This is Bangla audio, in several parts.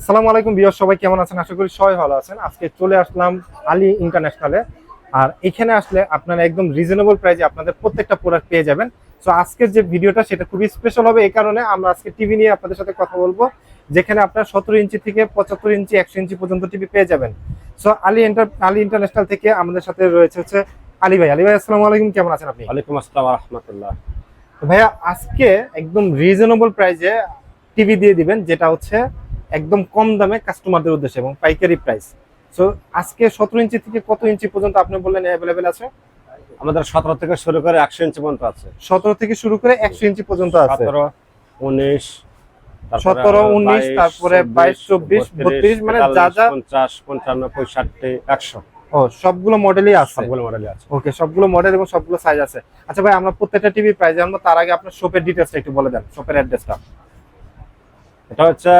আসসালামু আলাইকুম ভিউয়ার, সবাই কেমন আছেন? আশা করি সবাই ভালো আছেন। আজকে চলে আসলাম আলী ইন্টারন্যাশনালে। আর এখানে আসলে আপনারা একদম রিজনেবল প্রাইসে আপনাদের প্রত্যেকটা প্রোডাক্ট পেয়ে যাবেন। সো আজকের যে ভিডিওটা সেটা খুবই স্পেশাল হবে, এই কারণে আমরা আজকে টিভি নিয়ে আপনাদের সাথে কথা বলবো, যেখানে আপনার 17 ইঞ্চি থেকে 75 ইঞ্চি 100 ইঞ্চি পর্যন্ত টিভি পেয়ে যাবেন। সো আলী ইন্টারন্যাশনাল থেকে আমাদের সাথে রয়েছে হচ্ছে আলী ভাই। আলী ভাই, আসসালামু আলাইকুম, কেমন আছেন আপনি? ওয়ালাইকুম আসসালাম ওয়া রাহমাতুল্লাহ। ভাইয়া, আজকে একদম রিজনেবল প্রাইসে টিভি দিয়ে দিবেন, যেটা হচ্ছে একদম কম দামে কাস্টমারদের উদ্দেশ্যে এবং পাইকারি প্রাইস। সো আজকে 17 ইঞ্চি থেকে কত ইঞ্চি পর্যন্ত আপনি বললেন অ্যাভেলেবেল আছে? আমাদের 17 থেকে শুরু করে 100 ইঞ্চি পর্যন্ত আছে। 17 থেকে শুরু করে 100 ইঞ্চি পর্যন্ত আছে। 17, 19, 17, 19, তারপরে 22, 24, 32, মানে যা যা 50, 55, 65, 100 ও সবগুলো মডেলই আছে। সবগুলো মডেলই আছে। ওকে, সবগুলো মডেল এবং সবগুলো সাইজ আছে। আচ্ছা ভাই, আমরা প্রত্যেকটা টিভি প্রাইস জানবো, তার আগে আপনার শপের ডিটেইলসটা একটু বলে দেন, শপের অ্যাড্রেসটা। এটা হচ্ছে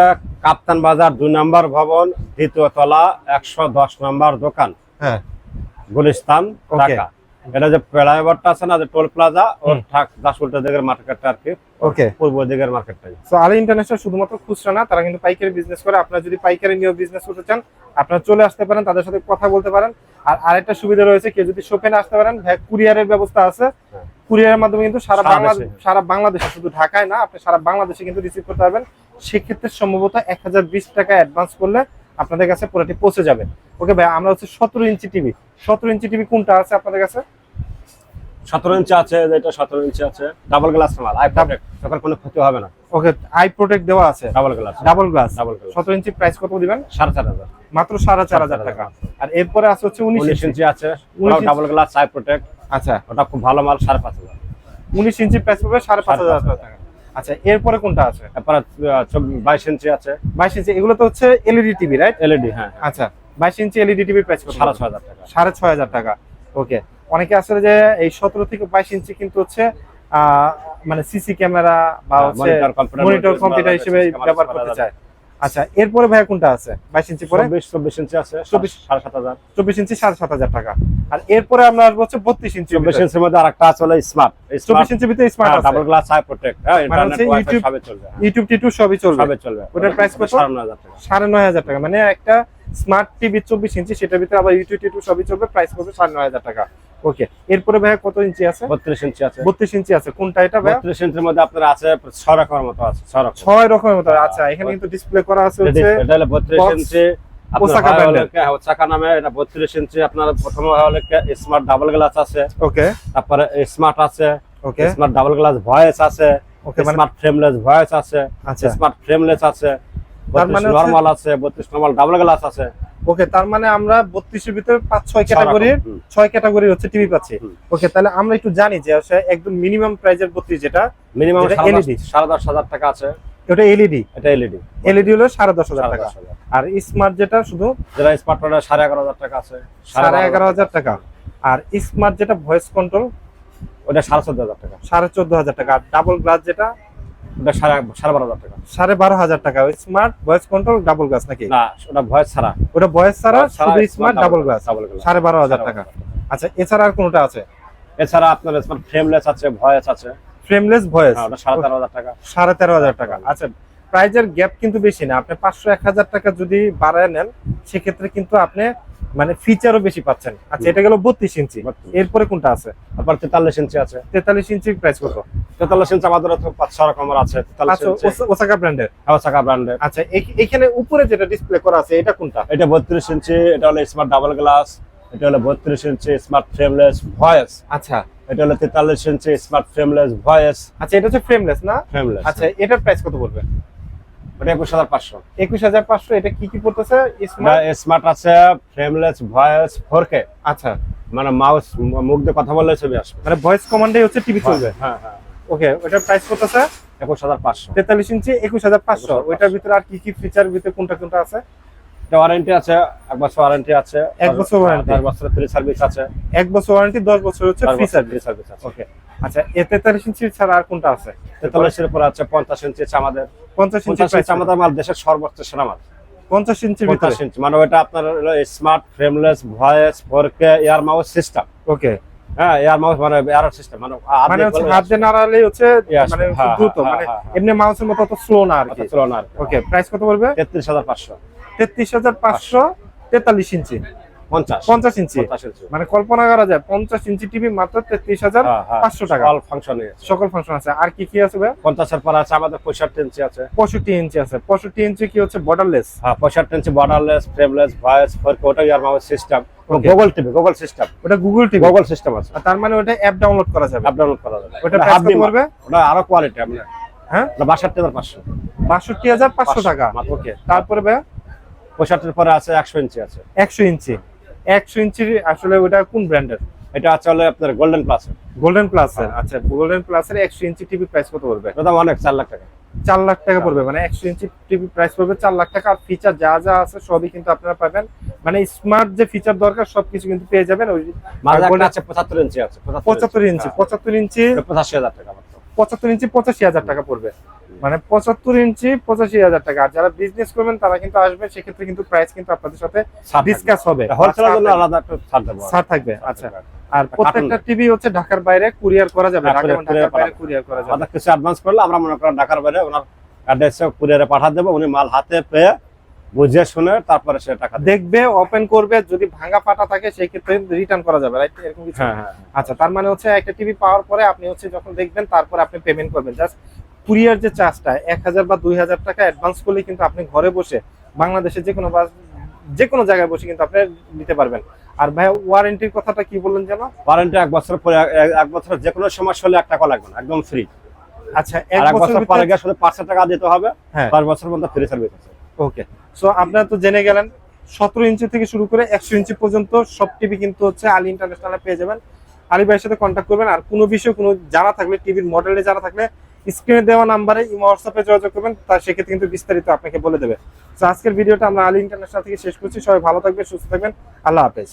কাপ্তান বাজার 2 নম্বর ভবন, দ্বিতীয় তলা, 110 নম্বর দোকান, হ্যাঁ, গুলিস্তান, ওকে। ঢাকা। এটা যে ফ্লাইওভারটা আছে না, যে টোল প্লাজা, ওর ঠিক 10 উল্টা দিকের মার্কেটটা আর কি, ওকে। পূর্ব দিকের মার্কেটটাই। সো আলী ইন্টারন্যাশনাল শুধুমাত্র খুচরা না, তারা কিন্তু পাইকারি বিজনেস করে। আপনারা যদি পাইকারি নিয়ে বিজনেস করতে চান, আপনারা চলে আসতে পারেন, তাদের সাথে কথা বলতে পারেন। আর আরেকটা সুবিধা রয়েছে, কেউ যদি শপে না আসতে পারেন, কুরিয়ারের ব্যবস্থা আছে। কুরিয়ারের মাধ্যমে কিন্তু সারা বাংলাদেশে, শুধু ঢাকায় না, আপনি সারা বাংলাদেশে কিন্তু রিসিভ করতে পারবেন। সেক্ষেত্রে সম্ভবত 1020 টাকা অ্যাডভান্স করলে আপনাদের কাছে পুরোটি পৌঁছে যাবে। ওকে ভাই, আমরা হচ্ছে 17 ইঞ্চি টিভি। 17 ইঞ্চি টিভি কোনটা আছে আপনাদের কাছে? 17 ইঞ্চি আছে, যেটা 17 ইঞ্চি আছে ডাবল গ্লাস মাল, আই প্রোটেক্ট, তখন কোনো ক্ষতি হবে না। ওকে, আই প্রোটেক্ট দেওয়া আছে, double glass. Double glass. Double glass 17 ইঞ্চি প্রাইস কত দিবেন? 4,500 মাত্র 4,500 টাকা। আর এরপরে আছে হচ্ছে 19 19 ইঞ্চি। ইঞ্চি আছে, ওটাও ডাবল গ্লাস আই প্রোটেক্ট। আচ্ছা, ওটা খুব ভালো মাল, 5,500। 19 ইঞ্চি প্রাইস পড়বে 5,500 টাকা। আচ্ছা, এরপরে কোনটা আছে? তারপরে 22 ইঞ্চি আছে। 22 ইঞ্চি, এগুলো তো হচ্ছে এলইডি টিভি, রাইট? এলইডি, হ্যাঁ। আচ্ছা, 22 ইঞ্চি এলইডি টিভির প্রাইস কত? 6,500 টাকা। 6,500 টাকা। ওকে, অনেকে আসলে যে এই 17 থেকে 22 ইঞ্চি কিন্তু হচ্ছে মানে সিসি ক্যামেরা বা হচ্ছে মনিটর কম্পিউটার হিসেবে ব্যবহার করতে চায়। আচ্ছা, এরপরে ভাইয়া কোনটা আছে? 22 ইঞ্চি পরে 24 ইঞ্চি আছে, 7,500। 24 ইঞ্চি 7,500 টাকা। আর এরপরে আমরা আসবো হচ্ছে 32 ইঞ্চি। 24 ইঞ্চির মধ্যে আরেকটা আছে হলো স্মার্ট। 24 ইঞ্চির ভিতরে স্মার্ট আছে, ডাবল গ্লাস আই প্রোটেক্ট, হ্যাঁ, মানে ইন্টারনেট হচ্ছে ওয়াইফাই সবই চলবে। ইউটিউব টিউব সবই চলবে। সবই চলবে। ওটার প্রাইস কত? 9,500 টাকা। 9,500 টাকা, মানে একটা স্মার্ট টিভি 24 ইঞ্চি, সেটার ভিতরে আবার ইউটিউব টিউব সবই চলবে, প্রাইস পড়বে 9,500 টাকা। ওকে, এরপরে ভাইয়া কত ইঞ্চি আছে? 32 ইঞ্চি আছে। 32 ইঞ্চি আছে, কোনটা এটা ভাইয়া? 32 ইঞ্চির মধ্যে আপনার আছে 6 রকমের মতো আছে, 6 রকম। 6 রকমের মতো। আচ্ছা, এখানে কিন্তু ডিসপ্লে করা আছে হচ্ছে এটা হলো 32 ইঞ্চি ওসাকা ব্র্যান্ডের, ওসাকা নামে। এটা 32 ইঞ্চি আপনার প্রথমে হলো স্মার্ট ডাবল গ্লাস আছে। ওকে, তারপরে স্মার্ট আছে, ওকে, স্মার্ট ডাবল গ্লাস ভয়েস আছে, ওকে, মানে স্মার্ট ফ্রেমলেস ভয়েস আছে, আচ্ছা, স্মার্ট ফ্রেমলেস আছে, তার মানে নরমাল আছে, 32 নরমাল ডাবল গ্লাস আছে। ওকে, তার মানে আমরা 32 এর ভিতরে 5-6 ক্যাটাগরির 6 ক্যাটাগরির হচ্ছে টিভি পাচ্ছি। ওকে, তাহলে আমরা একটু জানি যে আসলে একদম মিনিমাম প্রাইজের 32 যেটা মিনিমাম এলইডি 10,500 টাকা আছে। ওটা এলইডি। এটা এলইডি। এলইডি হলো 10,500 টাকা। আর স্মার্ট যেটা শুধু, যেটা স্মার্ট ওটা 11,500 টাকা আছে। 11,500 টাকা। আর স্মার্ট যেটা ভয়েস কন্ট্রোল, ওটা 14,500 টাকা। 14,500 টাকা। আর ডাবল গ্লাস যেটা, ওটা 12,500 টাকা। 12,500 টাকা। ওই smart voice control double glass নাকি? না, ওটা ভয়েস ছাড়া। ওটা ভয়েস ছাড়া, শুধু স্মার্ট ডাবল গ্লাস 12,500 টাকা। আচ্ছা, এছাড়া আর কোনটা আছে? এছাড়া আপনার স্মার্ট ফ্রেমলেস আছে, ভয়েস আছে। ফ্রেমলেস ভয়েস, ওটা 13,500 টাকা। 13,500 টাকা। আচ্ছা, প্রাইজের গ্যাপ কিন্তু বেশি না। আপনি 500-1000 টাকা যদি বাড়ায় নেন, সেক্ষেত্রে কিন্তু আপনি মানে ফিচারও বেশি পাচ্ছেন। আচ্ছা, এটা গেল 32 ইঞ্চি। এরপরে কোনটা আছে? তারপর 43 ইঞ্চি আছে। 43 ইঞ্চির প্রাইস কত? 43 ইঞ্চি আমাদের তো 5-6 রকমের আছে। 43 ইঞ্চি ওসাকা ব্র্যান্ডের। ওসাকা ব্র্যান্ডের। আচ্ছা, এখানে উপরে যেটা ডিসপ্লে করা আছে এটা কোনটা? এটা 32 ইঞ্চি, এটা হলো স্মার্ট ডাবল গ্লাস। এটা হলো 32 ইঞ্চি স্মার্ট ফ্রেমলেস ভয়েস। আচ্ছা, এটা হলো 43 ইঞ্চি স্মার্ট ফ্রেমলেস ভয়েস। আচ্ছা, এটা হচ্ছে ফ্রেমলেস না? ফ্রেমলেস। আচ্ছা, এটার প্রাইস কত পড়বে? ওটা 21,500। 21,500। এটা কি কি পড়তেছে? স্মার্ট আছে, ফ্রেমলেস ভয়েস 4K। আচ্ছা, মানে মাউস মুখ দিয়ে কথা বললে ছবি আসবে, মানে ভয়েস কমান্ডে হচ্ছে টিভি চলবে। হ্যাঁ হ্যাঁ। ওকে, ওটার প্রাইস কত আছে? 21,500। 43 ইঞ্চি 21,500। ওইটার ভিতরে আর কি কি ফিচার ভিতরে কোনটা কোনটা আছে? এটা ওয়ারেন্টি আছে, 1 বছর ওয়ারেন্টি আছে, 1 বছর ওয়ারেন্টি, 10 বছর ফ্রি সার্ভিস আছে। 1 বছর ওয়ারেন্টি, 10 বছর হচ্ছে ফ্রি সার্ভিস আছে। ওকে, আচ্ছা, 43 ইঞ্চি ছাড়া আর কোনটা আছে? 43 এর পর আছে 50 ইঞ্চি আছে আমাদের। 50 ইঞ্চি 50 ইঞ্চি আমাদের মাল দেশের সর্বোচ্চ সেরা মাল। 50 ইঞ্চির ভিতরে 50 ইঞ্চি মানে ওটা আপনার smart frameless voice 4K air mouse system. Okay, হ্যাঁ এয়ার মাউস মানে এয়ার সিস্টেম মানে মানে হচ্ছে হাত দিয়ে নাড়ালে হচ্ছে Yes, মানে খুব হ্যাঁ, দ্রুত, হ্যাঁ, মানে হ্যাঁ, হ্যাঁ। এমনি মাউসের মতো অত স্লো না আর কি। চলো না ওকে, প্রাইস কত পড়বে? 33,500 33,500, 43 ইঞ্চি 50 50 ইঞ্চি, 50 ইঞ্চি। মানে কল্পনা করা যায় 50 ইঞ্চি টিভি মাত্র 33,500 টাকা। অল ফাংশন আছে, সকল ফাংশন আছে। আর কি কি আছে ভাই? 50 এর পর আছে আমাদের 65 ইঞ্চি আছে। 65 ইঞ্চি আছে। 65 ইঞ্চি কি হচ্ছে বর্ডারলেস? হ্যাঁ 65 ইঞ্চি বর্ডারলেস, ফ্রেমলেস, ভয়েস, 4K ওটা air mouse system, Okay. Google TV, Google system, ওটা গুগল টিভি, গুগল সিস্টেম আছে। তার মানে ওটা অ্যাপ ডাউনলোড করা যাবে। আপ ডাউনলোড করা যাবে। ওটা প্রাইস কত পড়বে? ওটা আরো কোয়ালিটি আমরা, হ্যাঁ, ওটা 62,500 62,500 টাকা। ওকে। তারপরে ভাই 65 এর পরে আছে 100 ইঞ্চি আছে। 100 ইঞ্চি, 100 ইঞ্চির আসলে ওটা কোন ব্র্যান্ডের? এটা আছে হলো আপনার গোল্ডেন প্লাস, গোল্ডেন প্লাসের। আচ্ছা, গোল্ডেন প্লাসের 100 ইঞ্চি টিভি প্রাইস কত পড়বে? এটা দাম অনেক, 4 লাখ টাকা। 4 লাখ টাকা পড়বে, মানে 100 ইঞ্চি টিভি প্রাইস পড়বে 4 লাখ টাকা। আর ফিচার যা যা আছে সবই কিন্তু আপনারা পাবেন, মানে স্মার্ট যে ফিচার দরকার সবকিছু কিন্তু পেয়ে যাবেন। ওই মাঝে একটা আছে 75 ইঞ্চি আছে, 75 ইঞ্চি, 75 ইঞ্চি, 85,000 টাকা মাত্র। 75 ইঞ্চি 85,000 টাকা পড়বে, মানে 75 ইঞ্চি 85,000 টাকা। আর যারা বিজনেস করবেন তারা কিন্তু আসবে, সেক্ষেত্রে কিন্তু প্রাইস কিন্তু আপনাদের সাথে ডিসকাস হবে, হোলসেলের জন্য আলাদা একটা ছাড় দেব, ছাড় থাকবে। আচ্ছা, আর প্রত্যেকটা টিভি হচ্ছে ঢাকার বাইরে কুরিয়ার করা যাবে, হ্যাঁ, ঢাকার courier বাইরে করা কুরিয়ার করা যাবে। আমাদের কিছু অ্যাডভান্স করলে আমরা মনে করেন ঢাকার বাইরে ওনার অ্যাড্রেসে কুরিয়ারে পাঠিয়ে দেবো, উনি মাল হাতে পেয়ে বুঝে শুনে তারপরে সে টাকা দেবে। দেখবে, ওপেন করবে, যদি ভাঙা ফাটা থাকে সেই ক্ষেত্রে রিটার্ন করা যাবে, রাইট? এরকম কিছু? হ্যাঁ হ্যাঁ। আচ্ছা, তার মানে হচ্ছে একটা টিভি পাওয়ার পরে আপনি হচ্ছে যখন দেখবেন তারপর আপনি পেমেন্ট করবেন। জাস্ট কুরিয়ার যে চার্জটা 1,000 বা 2,000 টাকা অ্যাডভান্স করলে কিন্তু আপনি ঘরে বসে বাংলাদেশের যে কোনো জায়গায় বসে কিন্তু আপনি নিতে পারবেন। আর ভাই ওয়ারেন্টির কথাটা কি বললেন যেন? ওয়ারেন্টি 1 বছর পরে, 1 বছর যে কোনো সমস্যা হলে 1 টাকা লাগবে না, একদম ফ্রি। আচ্ছা, আর 1 বছর পরে ভিতরে- গিয়ে শুধু 500 টাকা দিতে হবে, হ্যাঁ, 5 বছর পর্যন্ত ফ্রি সার্ভিস আছে। ওকে। সো আপনারা তো জেনে গেলেন 17 ইঞ্চি থেকে শুরু করে 100 ইঞ্চি পর্যন্ত সব টিভি কিন্তু হচ্ছে আলী ইন্টারন্যাশনালে পেয়ে যাবেন। আলী ভাইয়ের সাথে কন্ট্যাক্ট করবেন। আর কোনো বিষয়ে কোনো জানা থাকলে, টিভির মডেলে জানা থাকলে স্ক্রিনে দেওয়া নাম্বারে ইমো হোয়াটসঅ্যাপে যোগাযোগ করবেন, তার সেক্ষেত্রে কিন্তু বিস্তারিত আপনাকে বলে দেবে। তো আজকের ভিডিওটা আমরা আলী ইন্টারন্যাশনাল থেকে শেষ করছি। সবাই ভালো থাকবেন, সুস্থ থাকবেন, আল্লাহ হাফেজ।